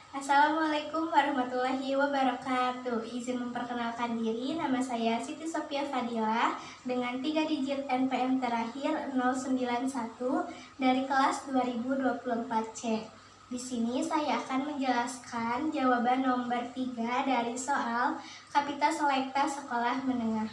Assalamualaikum warahmatullahi wabarakatuh. Izin memperkenalkan diri, nama saya Siti Sophia Fadila dengan 3 digit NPM terakhir 091 dari kelas 2024C. Di sini saya akan menjelaskan jawaban nomor 3 dari soal Kapita Selekta Sekolah Menengah.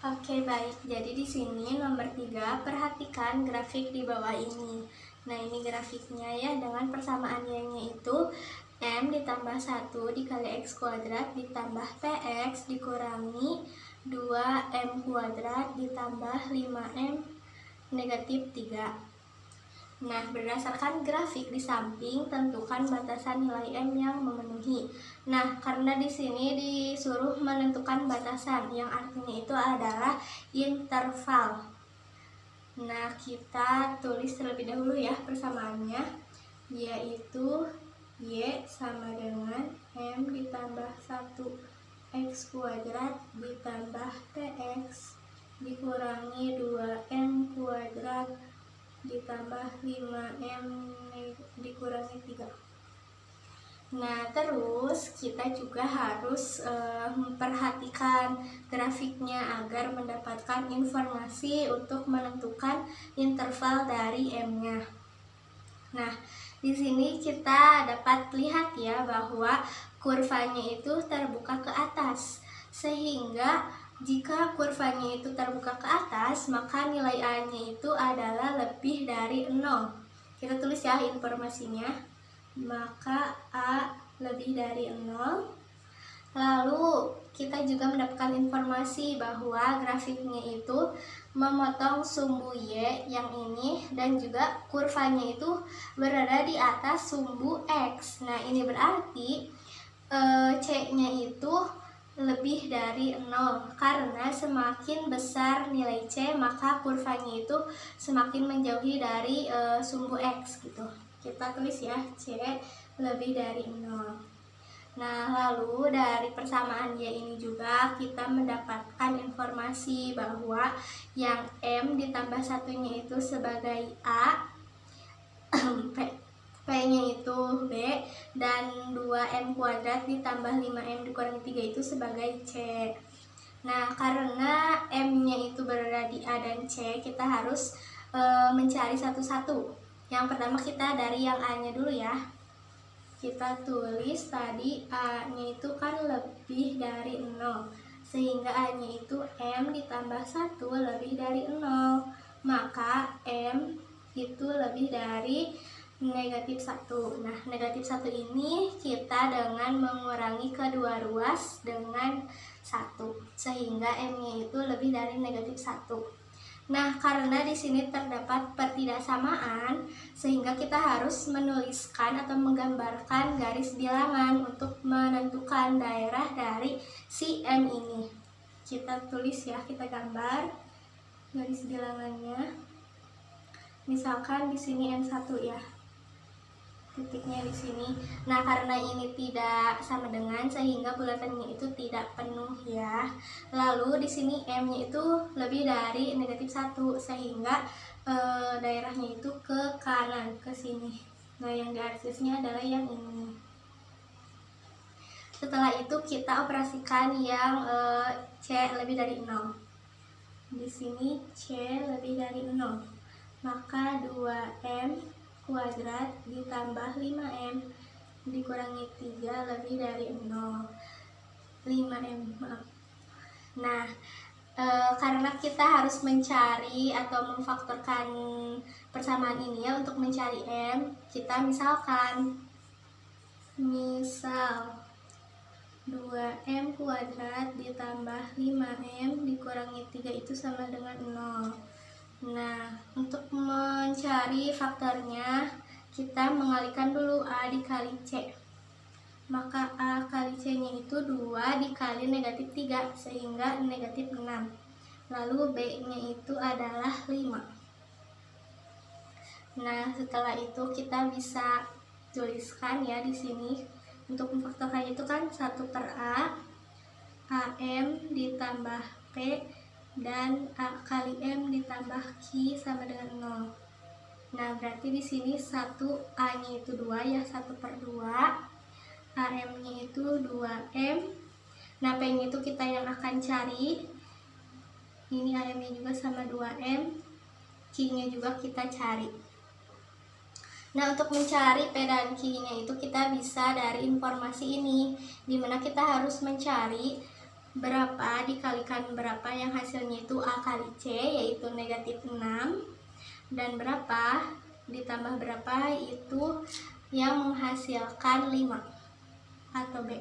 Oke, baik. Jadi di sini nomor 3, perhatikan grafik di bawah ini. Nah, ini grafiknya ya, dengan persamaannya itu M ditambah 1 dikali X kuadrat ditambah PX dikurangi 2M kuadrat ditambah 5M negatif 3. Nah, berdasarkan grafik di samping, tentukan batasan nilai M yang memenuhi. Nah, karena di sini disuruh menentukan batasan, yang artinya itu adalah interval. Nah, kita tulis terlebih dahulu ya persamaannya, yaitu Y sama dengan M ditambah 1 X kuadrat ditambah PX dikurangi 2M kuadrat ditambah 5M dikurangi 3. Nah, terus kita juga harus memperhatikan grafiknya agar mendapatkan informasi untuk menentukan interval dari M-nya. Nah, di sini kita dapat lihat ya bahwa kurvanya itu terbuka ke atas. Sehingga jika kurvanya itu terbuka ke atas, maka nilai A-nya itu adalah lebih dari 0. Kita tulis ya informasinya. Maka A lebih dari 0. Lalu kita juga mendapatkan informasi bahwa grafiknya itu memotong sumbu Y yang ini dan juga kurvanya itu berada di atas sumbu X. Nah, ini berarti C-nya itu lebih dari 0, karena semakin besar nilai C maka kurvanya itu semakin menjauhi dari sumbu X gitu. Kita tulis ya, C lebih dari 0. Nah, lalu dari persamaan Y ini juga kita mendapatkan informasi bahwa yang M ditambah satunya itu sebagai A, P-nya itu B, dan 2M kuadrat ditambah 5M dikurangi 3 itu sebagai C. Nah, karena M-nya itu berada di A dan C, kita harus mencari satu-satu. Yang pertama kita dari yang A-nya dulu ya. Kita tulis tadi A-nya itu kan lebih dari 0, sehingga A-nya itu M ditambah 1 lebih dari 0, maka M itu lebih dari negatif 1. Nah, negatif 1 ini kita dengan mengurangi kedua ruas dengan 1, sehingga M-nya itu lebih dari negatif 1. Nah, karena di sini terdapat pertidaksamaan, sehingga kita harus menuliskan atau menggambarkan garis bilangan untuk menentukan daerah dari si M ini. Kita tulis ya, kita gambar garis bilangannya. Misalkan di sini M1 ya. Titiknya di sini. Nah, karena ini tidak sama dengan, sehingga bulatannya itu tidak penuh ya. Lalu di sini M-nya itu lebih dari negatif 1, sehingga daerahnya itu ke kanan, ke sini. Nah, yang diarsisnya adalah yang ini. Setelah itu kita operasikan yang C lebih dari 0. Di sini C lebih dari 0. Maka 2M kuadrat ditambah 5M dikurangi 3 lebih dari 0. 5M, maaf. Nah, karena kita harus mencari atau memfaktorkan persamaan ini ya untuk mencari M, kita misal 2M kuadrat ditambah 5M dikurangi 3 itu sama dengan 0. Nah, untuk mencari faktornya, kita mengalihkan dulu A dikali C. Maka A kali C-nya itu 2 dikali negatif 3, sehingga negatif 6. Lalu B-nya itu adalah 5. Nah, setelah itu kita bisa tuliskan ya di sini. Untuk memfaktorkan itu kan 1 per A, AM ditambah P, dan A kali M ditambah Q sama dengan 0. Nah, berarti di sini 1 A-nya itu 2 ya, 1 per 2. AM-nya itu 2M. Nah, P-nya itu kita yang akan cari. Ini AM-nya juga sama 2M. Q-nya juga kita cari. Nah, untuk mencari P dan Q-nya itu kita bisa dari informasi ini, dimana kita harus mencari berapa dikalikan berapa yang hasilnya itu A kali C, yaitu negatif 6, dan berapa ditambah berapa itu yang menghasilkan 5 atau B.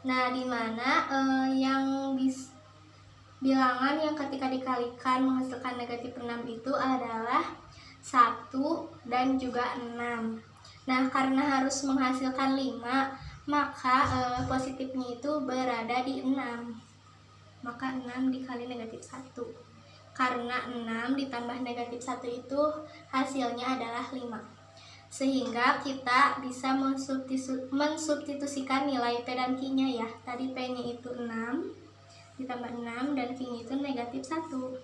Nah, dimana yang bilangan yang ketika dikalikan menghasilkan negatif 6 itu adalah 1 dan juga 6. Nah, karena harus menghasilkan 5, maka positifnya itu berada di 6. Maka 6 dikali negatif 1. Karena 6 ditambah negatif 1 itu hasilnya adalah 5. Sehingga kita bisa mensubstitusikan nilai P dan Q-nya ya. Tadi P-nya itu 6 ditambah 6 dan Q-nya itu negatif 1.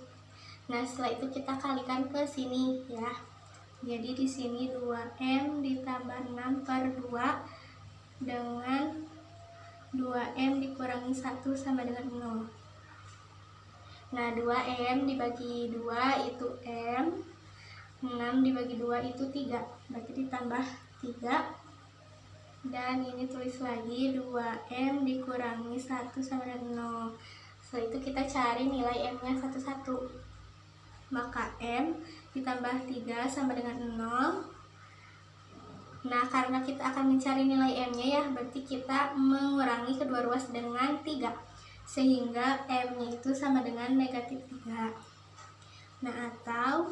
Nah, setelah itu kita kalikan ke sini ya. Jadi di sini 2M ditambah 6 per 2 dengan 2M dikurangi 1 sama dengan 0. Nah, 2M dibagi 2 itu M, 6 dibagi 2 itu 3, berarti ditambah 3. Dan ini tulis lagi 2M dikurangi 1 sama dengan 0. Setelah itu kita cari nilai M-nya satu-satu. Maka M ditambah 3 sama dengan 0. Nah, karena kita akan mencari nilai M-nya ya, berarti kita mengurangi kedua ruas dengan 3. Sehingga M-nya itu sama dengan negatif 3. Nah, atau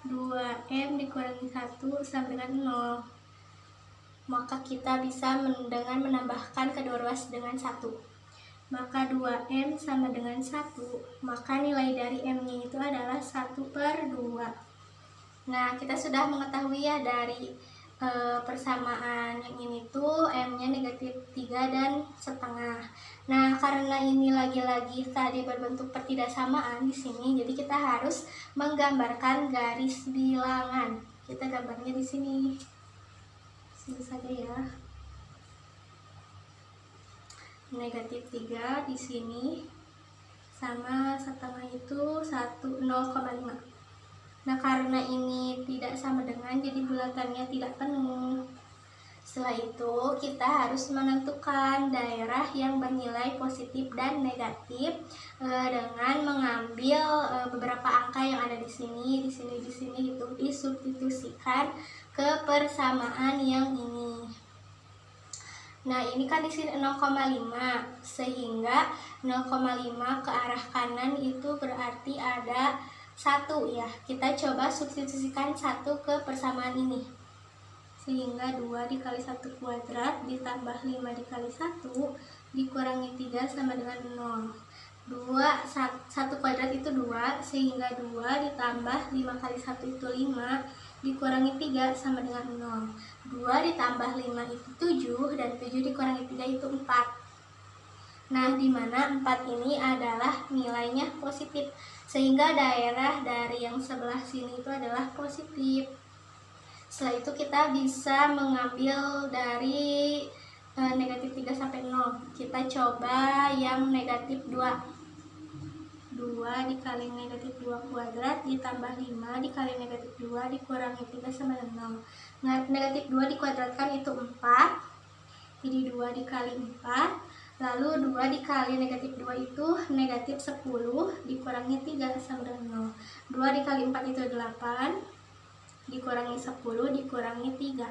2M dikurangi 1 sama dengan 0. Maka kita bisa dengan menambahkan kedua ruas dengan 1. Maka 2M sama dengan 1. Maka nilai dari M-nya itu adalah 1 per 2. Nah, kita sudah mengetahui ya dari persamaan yang ini tuh M-nya negatif 3 dan setengah. Nah, karena ini lagi-lagi tadi berbentuk pertidaksamaan di sini, jadi kita harus menggambarkan garis bilangan. Kita gambarnya di sini. Sini saja ya. Negatif 3 di sini sama setengah itu 0,5. Nah, karena ini tidak sama dengan, jadi bulatannya tidak penuh. Setelah itu kita harus menentukan daerah yang bernilai positif dan negatif dengan mengambil beberapa angka yang ada di sini itu disubstitusikan ke persamaan yang ini. Nah, ini kan di sini 0,5, sehingga 0,5 ke arah kanan itu berarti ada 1 ya. Kita coba substitusikan 1 ke persamaan ini. Sehingga 2 dikali 1 kuadrat ditambah 5 dikali 1 dikurangi 3 sama dengan 0. 1 kuadrat itu 2, sehingga 2 ditambah 5 kali 1 itu 5 dikurangi 3 sama dengan 0. 2 ditambah 5 itu 7, dan 7 dikurangi 3 itu 4. Nah, di mana 4 ini adalah nilainya positif, sehingga daerah dari yang sebelah sini itu adalah positif. Setelah itu kita bisa mengambil dari negatif 3 sampai 0. Kita coba yang negatif 2. 2 dikali negatif 2 kuadrat ditambah 5 dikali negatif 2 dikurangi 3 sama dengan 0. Nah, negatif 2 dikuadratkan itu 4. Jadi 2 dikali 4. Lalu 2 dikali negatif 2 itu negatif 10 dikurangi 3 sama dengan 0. 2 dikali 4 itu 8 dikurangi 10 dikurangi 3.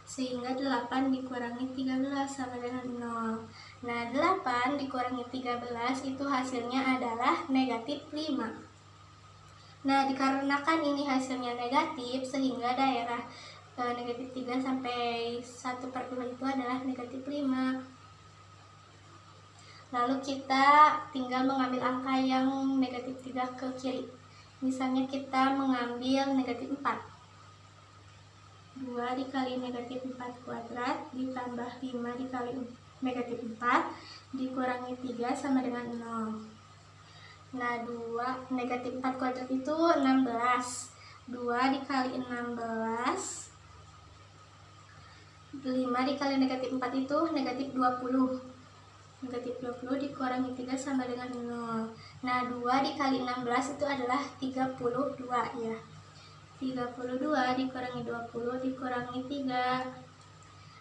Sehingga 8 dikurangi 13 sama dengan 0. Nah, 8 dikurangi 13 itu hasilnya adalah negatif 5. Nah, dikarenakan ini hasilnya negatif, sehingga daerah negatif 3 sampai 1/2 itu adalah negatif 5. Lalu kita tinggal mengambil angka yang negatif 3 ke kiri. Misalnya kita mengambil negatif 4. 2 dikali negatif 4 kuadrat ditambah 5 dikali negatif 4 dikurangi 3 sama dengan 0. Nah, 2 negatif 4 kuadrat itu 16. 2 dikali 16 5 dikali negatif 4 itu negatif 20. Negatif 20 dikurangi 3 sama dengan 0. Nah, 2 dikali 16 itu adalah 32 ya. 32 dikurangi 20 dikurangi 3.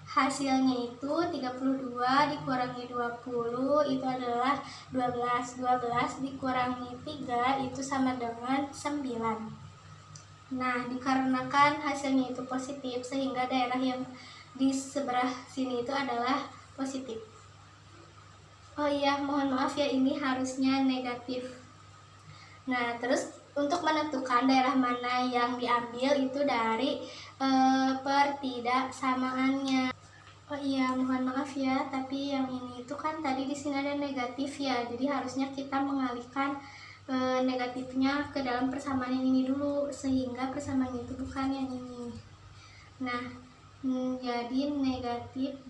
Hasilnya itu 32 dikurangi 20 itu adalah 12. 12 dikurangi 3 itu sama dengan 9. Nah, dikarenakan hasilnya itu positif sehingga daerah yang di sebelah sini itu adalah positif. Oh iya, mohon maaf ya, ini harusnya negatif. Nah, terus untuk menentukan daerah mana yang diambil itu dari pertidaksamaannya. Oh iya, mohon maaf ya, tapi yang ini itu kan tadi di sini ada negatif ya, jadi harusnya kita mengalihkan negatifnya ke dalam persamaan yang ini dulu, sehingga persamaan itu bukan yang ini. Nah, jadi negatif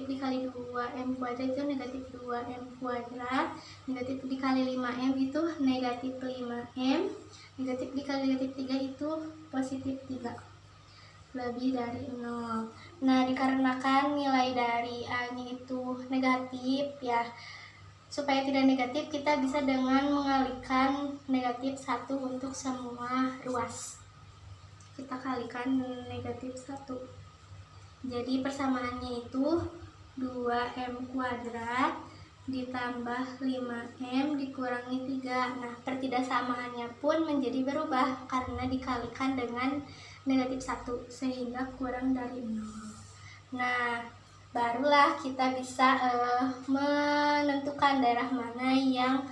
dikali 2m kuadrat itu negatif 2m kuadrat, negatif dikali 5m itu negatif 5m, negatif dikali negatif 3 itu positif 3, lebih dari 0. Nah, dikarenakan nilai dari A-nya itu negatif ya, supaya tidak negatif kita bisa dengan mengalihkan negatif 1 untuk semua ruas. Kita kalikan negatif 1. Jadi persamaannya itu 2m kuadrat ditambah 5m dikurangi 3. Nah, pertidaksamaannya pun menjadi berubah karena dikalikan dengan negatif 1 sehingga kurang dari 0. Nah, barulah kita bisa menentukan daerah mana yang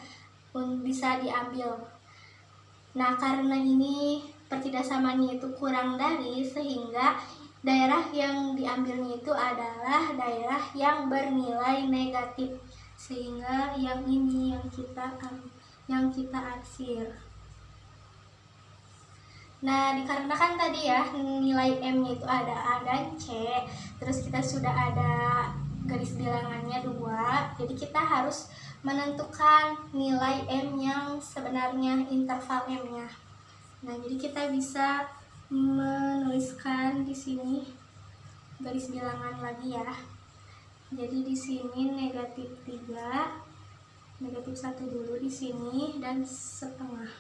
bisa diambil. Nah, karena ini pertidaksamaannya itu kurang dari, sehingga daerah yang diambilnya itu adalah daerah yang bernilai negatif, sehingga yang ini yang kita arsir. Nah, dikarenakan tadi ya nilai M-nya itu ada A dan C, terus kita sudah ada garis bilangannya 2, jadi kita harus menentukan nilai M yang sebenarnya, interval M-nya. Nah, jadi kita bisa menuliskan di sini garis bilangan lagi ya. Jadi di sini negatif 3, negatif 1 dulu di sini, dan setengah.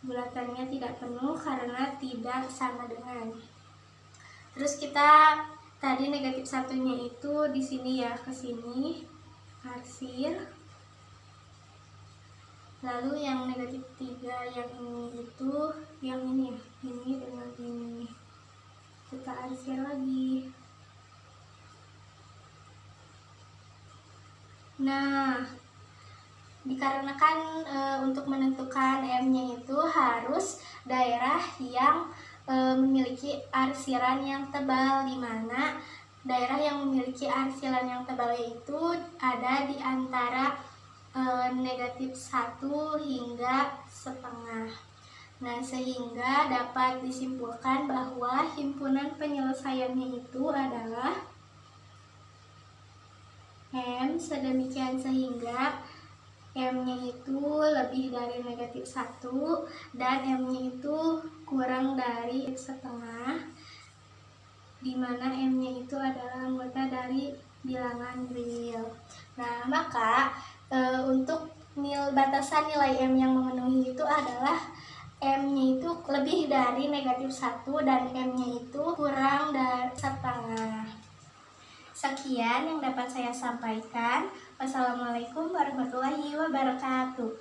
Bulatannya tidak penuh karena tidak sama dengan. Terus kita tadi negatif 1-nya itu di sini ya, ke sini arsir. Lalu yang negatif 3 yang ini itu yang ini ya, ini dengan ini. Kita arsir lagi. Nah, dikarenakan untuk menentukan M-nya itu harus daerah yang memiliki arsiran yang tebal, di mana daerah yang memiliki arsiran yang tebal itu ada di antara negatif 1 hingga setengah. Nah, sehingga dapat disimpulkan bahwa himpunan penyelesaiannya itu adalah M sedemikian sehingga M-nya itu lebih dari negatif 1 dan M-nya itu kurang dari setengah, di mana M-nya itu adalah anggota dari bilangan real. Nah, maka untuk batasan nilai M yang memenuhi itu adalah M-nya itu lebih dari negatif 1 dan M-nya itu kurang dari setengah. Sekian yang dapat saya sampaikan. Wassalamualaikum warahmatullahi wabarakatuh.